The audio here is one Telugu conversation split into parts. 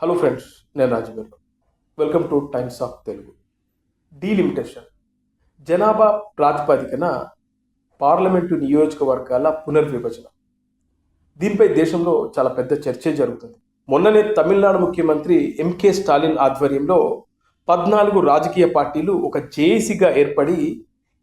హలో ఫ్రెండ్స్, నేను రాజుగారు. Welcome two times of Telugu. Delimitation, జనాభా ప్రాతిపదికన పార్లమెంటు నియోజకవర్గాల పునర్విభజన. దీనిపై దేశంలో చాలా పెద్ద చర్చ జరుగుతుంది. మొన్ననే తమిళనాడు ముఖ్యమంత్రి ఎంకే స్టాలిన్ ఆధ్వర్యంలో 14 రాజకీయ పార్టీలు ఒక జేఏసీగా ఏర్పడి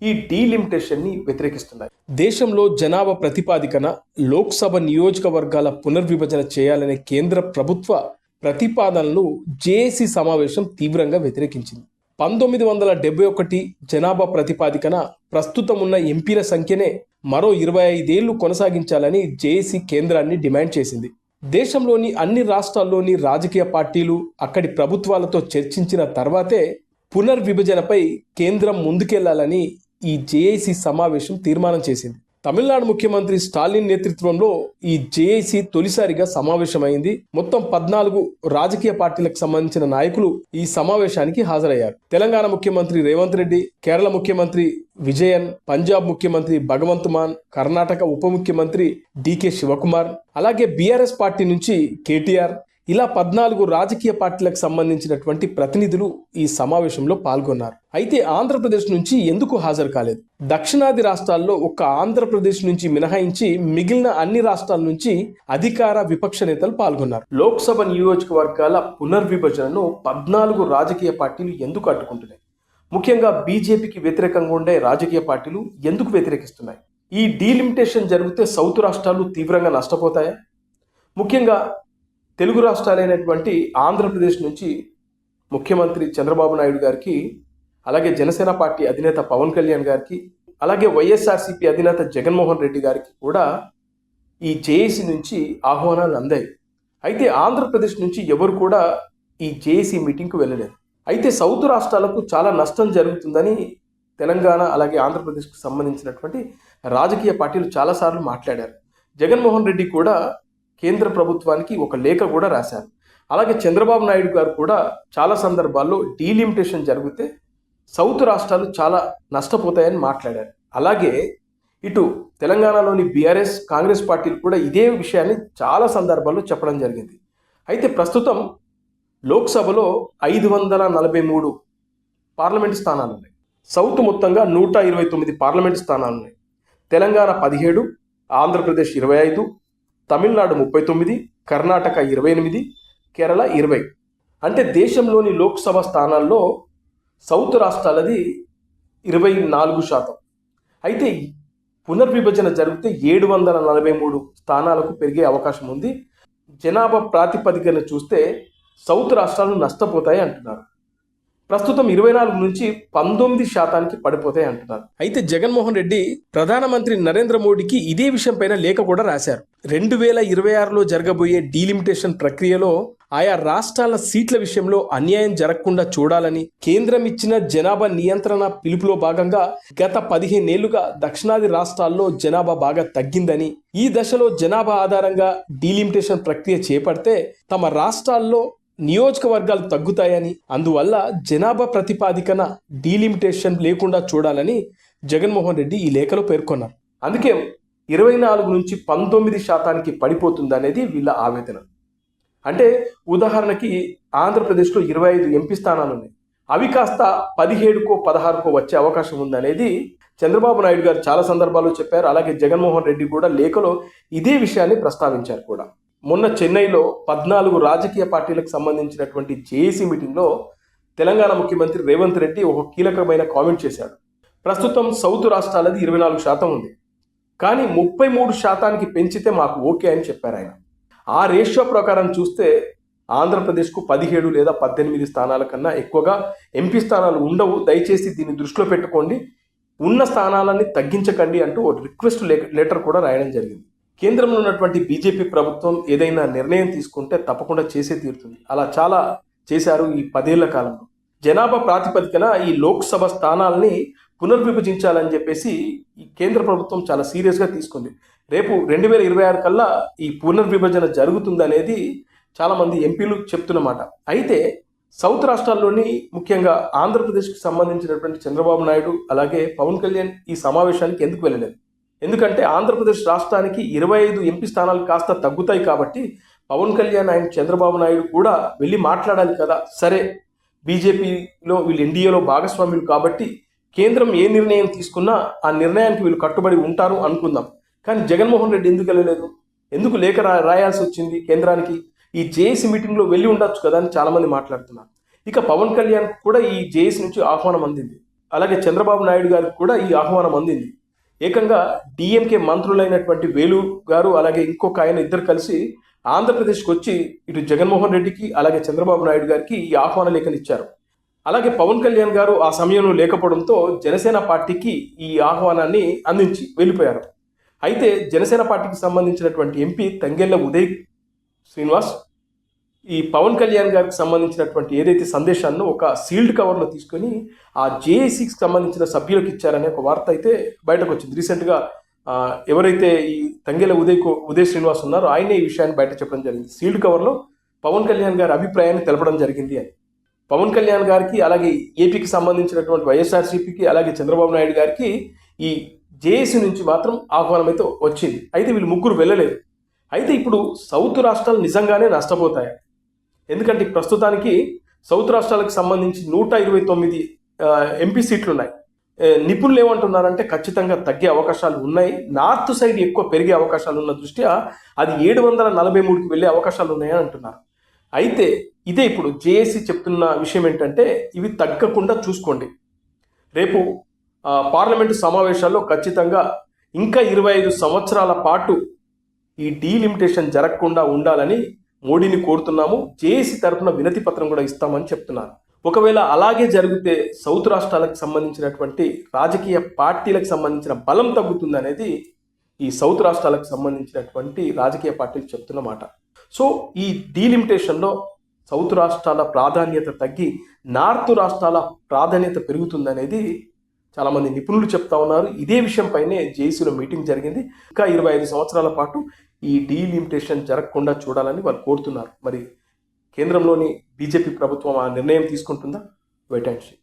ఈ డీలిమిటేషన్ని వ్యతిరేకిస్తున్నాయి. దేశంలో జనాభా ప్రతిపాదికన లోక్సభ నియోజకవర్గాల పునర్విభజన చేయాలనే కేంద్ర ప్రభుత్వ ప్రతిపాదనలు జేఏసీ సమావేశం తీవ్రంగా వ్యతిరేకించింది. 1971 జనాభా ప్రతిపాదికన ప్రస్తుతం ఉన్న ఎంపీల సంఖ్యనే మరో 25 ఏళ్లు కొనసాగించాలని జేఏసీ కేంద్రాన్ని డిమాండ్ చేసింది. దేశంలోని అన్ని రాష్ట్రాల్లోని రాజకీయ పార్టీలు అక్కడి ప్రభుత్వాలతో చర్చించిన తర్వాతే పునర్విభజనపై కేంద్రం ముందుకెళ్లాలని ఈ జేఏసీ సమావేశం తీర్మానం చేసింది. తమిళనాడు ముఖ్యమంత్రి స్టాలిన్ నేతృత్వంలో ఈ జేఏసీ తొలిసారిగా సమావేశమైంది. మొత్తం 14 రాజకీయ పార్టీలకు సంబంధించిన నాయకులు ఈ సమావేశానికి హాజరయ్యారు. తెలంగాణ ముఖ్యమంత్రి రేవంత్ రెడ్డి, కేరళ ముఖ్యమంత్రి విజయన్, పంజాబ్ ముఖ్యమంత్రి భగవంత్ మాన్, కర్ణాటక ఉప ముఖ్యమంత్రి డికే శివకుమార్, అలాగే బీఆర్ఎస్ పార్టీ నుంచి కేటీఆర్, ఇలా 14 రాజకీయ పార్టీలకు సంబంధించినటువంటి ప్రతినిధులు ఈ సమావేశంలో పాల్గొన్నారు. అయితే ఆంధ్రప్రదేశ్ నుంచి ఎందుకు హాజరు కాలేదు? దక్షిణాది రాష్ట్రాల్లో ఒక్క ఆంధ్రప్రదేశ్ నుంచి మినహాయించి మిగిలిన అన్ని రాష్ట్రాల నుంచి అధికార విపక్ష నేతలు పాల్గొన్నారు. లోక్సభ నియోజకవర్గాల పునర్విభజనను 14 రాజకీయ పార్టీలు ఎందుకు అడ్డుకుంటున్నాయి? ముఖ్యంగా బీజేపీకి వ్యతిరేకంగా ఉండే రాజకీయ పార్టీలు ఎందుకు వ్యతిరేకిస్తున్నాయి? ఈ డీలిమిటేషన్ జరిగితే సౌత్ రాష్ట్రాలు తీవ్రంగా నష్టపోతాయా? ముఖ్యంగా తెలుగు రాష్ట్రాలైనటువంటి ఆంధ్రప్రదేశ్ నుంచి ముఖ్యమంత్రి చంద్రబాబు నాయుడు గారికి, అలాగే జనసేన పార్టీ అధినేత పవన్ కళ్యాణ్ గారికి, అలాగే వైఎస్ఆర్సీపీ అధినేత జగన్మోహన్ రెడ్డి గారికి కూడా ఈ జేఏసీ నుంచి ఆహ్వానాలు అందాయి. అయితే ఆంధ్రప్రదేశ్ నుంచి ఎవరు కూడా ఈ జేఏసీ మీటింగ్కు వెళ్ళలేదు. అయితే సౌత్ రాష్ట్రాలకు చాలా నష్టం జరుగుతుందని తెలంగాణ అలాగే ఆంధ్రప్రదేశ్కు సంబంధించినటువంటి రాజకీయ పార్టీలు చాలాసార్లు మాట్లాడారు. జగన్మోహన్ రెడ్డి కూడా కేంద్ర ప్రభుత్వానికి ఒక లేఖ కూడా రాశారు. అలాగే చంద్రబాబు నాయుడు గారు కూడా చాలా సందర్భాల్లో డీలిమిటేషన్ జరిగితే సౌత్ రాష్ట్రాలు చాలా నష్టపోతాయని మాట్లాడారు. అలాగే ఇటు తెలంగాణలోని బీఆర్ఎస్, కాంగ్రెస్ పార్టీలు కూడా ఇదే విషయాన్ని చాలా సందర్భాల్లో చెప్పడం జరిగింది. అయితే ప్రస్తుతం లోక్సభలో 543 పార్లమెంటు స్థానాలు ఉన్నాయి. సౌత్ మొత్తంగా 129 పార్లమెంటు స్థానాలు ఉన్నాయి. తెలంగాణ 17, ఆంధ్రప్రదేశ్ 25, తమిళనాడు 39, కర్ణాటక 28, కేరళ 20. అంటే దేశంలోని లోక్సభ స్థానాల్లో సౌత్ రాష్ట్రాలది 24%. అయితే పునర్విభజన జరిగితే 743 స్థానాలకు పెరిగే అవకాశం ఉంది. జనాభా ప్రాతిపదికన చూస్తే సౌత్ రాష్ట్రాలు నష్టపోతాయి అంటున్నారు. ప్రస్తుతం 24 నుంచి 19% పడిపోతాయి అంటున్నారు. అయితే జగన్మోహన్ రెడ్డి ప్రధానమంత్రి నరేంద్ర మోడీకి ఇదే విషయం పైన లేఖ కూడా రాశారు. 2026లో జరగబోయే డీలిమిటేషన్ ప్రక్రియలో ఆయా రాష్ట్రాల సీట్ల విషయంలో అన్యాయం జరగకుండా చూడాలని, కేంద్రం ఇచ్చిన జనాభా నియంత్రణ పిలుపులో భాగంగా గత 15 ఏళ్లుగా దక్షిణాది రాష్ట్రాల్లో జనాభా బాగా తగ్గిందని, ఈ దశలో జనాభా ఆధారంగా డీలిమిటేషన్ ప్రక్రియ చేపడితే తమ రాష్ట్రాల్లో నియోజకవర్గాలు తగ్గుతాయని, అందువల్ల జనాభా ప్రతిపాదికన డీలిమిటేషన్ లేకుండా చూడాలని జగన్మోహన్ రెడ్డి ఈ లేఖలో పేర్కొన్నారు. అందుకే 24 నుంచి 19% పడిపోతుందనేది వీళ్ళ ఆవేదన. అంటే ఉదాహరణకి ఆంధ్రప్రదేశ్లో 25 ఎంపీ స్థానాలు ఉన్నాయి. అవి కాస్త 17కో 16కో వచ్చే అవకాశం ఉందనేది చంద్రబాబు నాయుడు గారు చాలా సందర్భాల్లో చెప్పారు. అలాగే జగన్మోహన్ రెడ్డి కూడా లేఖలో ఇదే విషయాన్ని ప్రస్తావించారు కూడా. మొన్న చెన్నైలో 14 రాజకీయ పార్టీలకు సంబంధించినటువంటి జేఏసీ మీటింగ్లో తెలంగాణ ముఖ్యమంత్రి రేవంత్ రెడ్డి ఒక కీలకమైన కామెంట్ చేశాడు. ప్రస్తుతం సౌత్ రాష్ట్రాలది 24% ఉంది, కానీ 33% పెంచితే మాకు ఓకే అని చెప్పారు ఆయన. ఆ రేషియో ప్రకారం చూస్తే ఆంధ్రప్రదేశ్కు 17 లేదా 18 స్థానాల కన్నా ఎక్కువగా ఎంపీ స్థానాలు ఉండవు. దయచేసి దీన్ని దృష్టిలో పెట్టుకోండి, ఉన్న స్థానాలన్నీ తగ్గించకండి అంటూ ఒక రిక్వెస్ట్ లెటర్ కూడా రాయడం జరిగింది. కేంద్రంలో ఉన్నటువంటి బీజేపీ ప్రభుత్వం ఏదైనా నిర్ణయం తీసుకుంటే తప్పకుండా చేసే తీరుతుంది. అలా చాలా చేశారు ఈ 10 ఏళ్ల కాలంలో. జనాభా ప్రాతిపదికన ఈ లోక్సభ స్థానాల్ని పునర్విభజించాలని చెప్పేసి ఈ కేంద్ర ప్రభుత్వం చాలా సీరియస్గా తీసుకుంది. రేపు 2026 కల్లా ఈ పునర్విభజన జరుగుతుందనేది చాలామంది ఎంపీలు చెప్తున్నమాట. అయితే సౌత్ రాష్ట్రాల్లోని ముఖ్యంగా ఆంధ్రప్రదేశ్కి సంబంధించినటువంటి చంద్రబాబు నాయుడు అలాగే పవన్ కళ్యాణ్ ఈ సమావేశానికి ఎందుకు వెళ్ళలేదు? ఎందుకంటే ఆంధ్రప్రదేశ్ రాష్ట్రానికి 25 ఎంపీ స్థానాలు కాస్త తగ్గుతాయి కాబట్టి పవన్ కళ్యాణ్ ఆయన చంద్రబాబు నాయుడు కూడా వెళ్ళి మాట్లాడాలి కదా. సరే, బీజేపీలో వీళ్ళు ఎన్డీఏలో భాగస్వాములు కాబట్టి కేంద్రం ఏ నిర్ణయం తీసుకున్నా ఆ నిర్ణయానికి వీళ్ళు కట్టుబడి ఉంటారు అనుకుందాం. కానీ జగన్మోహన్ రెడ్డి ఎందుకు వెళ్ళలేదు? ఎందుకు లేఖ రాయాల్సి వచ్చింది కేంద్రానికి? ఈ జేఏసీ మీటింగ్లో వెళ్ళి ఉండొచ్చు కదా అని చాలామంది మాట్లాడుతున్నారు. ఇక పవన్ కళ్యాణ్ కూడా ఈ జేఏసీ నుంచి ఆహ్వానం అందింది. అలాగే చంద్రబాబు నాయుడు గారికి కూడా ఈ ఆహ్వానం అందింది. ఏకంగా డిఎంకే మంత్రులైనటువంటి వేలు గారు అలాగే ఇంకొక ఆయన ఇద్దరు కలిసి ఆంధ్రప్రదేశ్కి వచ్చి ఇటు జగన్మోహన్ రెడ్డికి అలాగే చంద్రబాబు నాయుడు గారికి ఈ ఆహ్వాన లేఖను ఇచ్చారు. అలాగే పవన్ కళ్యాణ్ గారు ఆ సమయంలో లేకపోవడంతో జనసేన పార్టీకి ఈ ఆహ్వానాన్ని అందించి వెళ్ళిపోయారు. అయితే జనసేన పార్టీకి సంబంధించినటువంటి ఎంపీ తంగెళ్ల ఉదయ్ శ్రీనివాస్ ఈ పవన్ కళ్యాణ్ గారికి సంబంధించినటువంటి ఏదైతే సందేశాన్ని ఒక సీల్డ్ కవర్లో తీసుకొని ఆ జేఏసీకి సంబంధించిన సభ్యులకు ఇచ్చారనే ఒక వార్త అయితే బయటకు వచ్చింది. రీసెంట్గా ఎవరైతే ఈ తంగెళ్ల ఉదయ్ శ్రీనివాస్ ఉన్నారో ఆయనే ఈ విషయాన్ని బయట చెప్పడం జరిగింది. సీల్డ్ కవర్లో పవన్ కళ్యాణ్ గారి అభిప్రాయాన్ని తెలపడం జరిగింది అని. పవన్ కళ్యాణ్ గారికి అలాగే ఏపీకి సంబంధించినటువంటి వైఎస్ఆర్సీపీకి అలాగే చంద్రబాబు నాయుడు గారికి ఈ జేఏసీ నుంచి మాత్రం ఆహ్వానం అయితే వచ్చింది. అయితే వీళ్ళు ముగ్గురు వెళ్ళలేదు. అయితే ఇప్పుడు సౌత్ రాష్ట్రాలు నిజంగానే నష్టపోతాయి. ఎందుకంటే ప్రస్తుతానికి సౌత్ రాష్ట్రాలకు సంబంధించి 129 ఎంపీ సీట్లు ఉన్నాయి. నిపుణులు ఏమంటున్నారంటే ఖచ్చితంగా తగ్గే అవకాశాలు ఉన్నాయి. నార్త్ సైడ్ ఎక్కువ పెరిగే అవకాశాలు ఉన్న దృష్ట్యా అది 743కి వెళ్ళే అవకాశాలు ఉన్నాయని అంటున్నారు. అయితే ఇదే ఇప్పుడు జేఏసీ చెప్తున్న విషయం ఏంటంటే ఇవి తగ్గకుండా చూసుకోండి. రేపు పార్లమెంటు సమావేశాల్లో ఖచ్చితంగా ఇంకా 25 సంవత్సరాల పాటు ఈ డీలిమిటేషన్ జరగకుండా ఉండాలని మోడీని కోరుతున్నాము. జేఏసీ తరఫున వినతి పత్రం కూడా ఇస్తామని చెప్తున్నారు. ఒకవేళ అలాగే జరిగితే సౌత్ రాష్ట్రాలకు సంబంధించినటువంటి రాజకీయ పార్టీలకు సంబంధించిన బలం తగ్గుతుంది అనేది ఈ సౌత్ రాష్ట్రాలకు సంబంధించినటువంటి రాజకీయ పార్టీలు చెప్తున్న మాట. సో ఈ డీలిమిటేషన్లో సౌత్ రాష్ట్రాల ప్రాధాన్యత తగ్గి నార్త్ రాష్ట్రాల ప్రాధాన్యత పెరుగుతుందనేది చాలామంది నిపుణులు చెప్తా ఉన్నారు. ఇదే విషయంపైనే జేఏసీలో మీటింగ్ జరిగింది. ఇంకా 25 సంవత్సరాల పాటు ఈ డీలిమిటేషన్ జరగకుండా చూడాలని వాళ్ళు కోరుతున్నారు. మరి కేంద్రంలోని బీజేపీ ప్రభుత్వం ఆ నిర్ణయం తీసుకుంటుందా? Wait and see.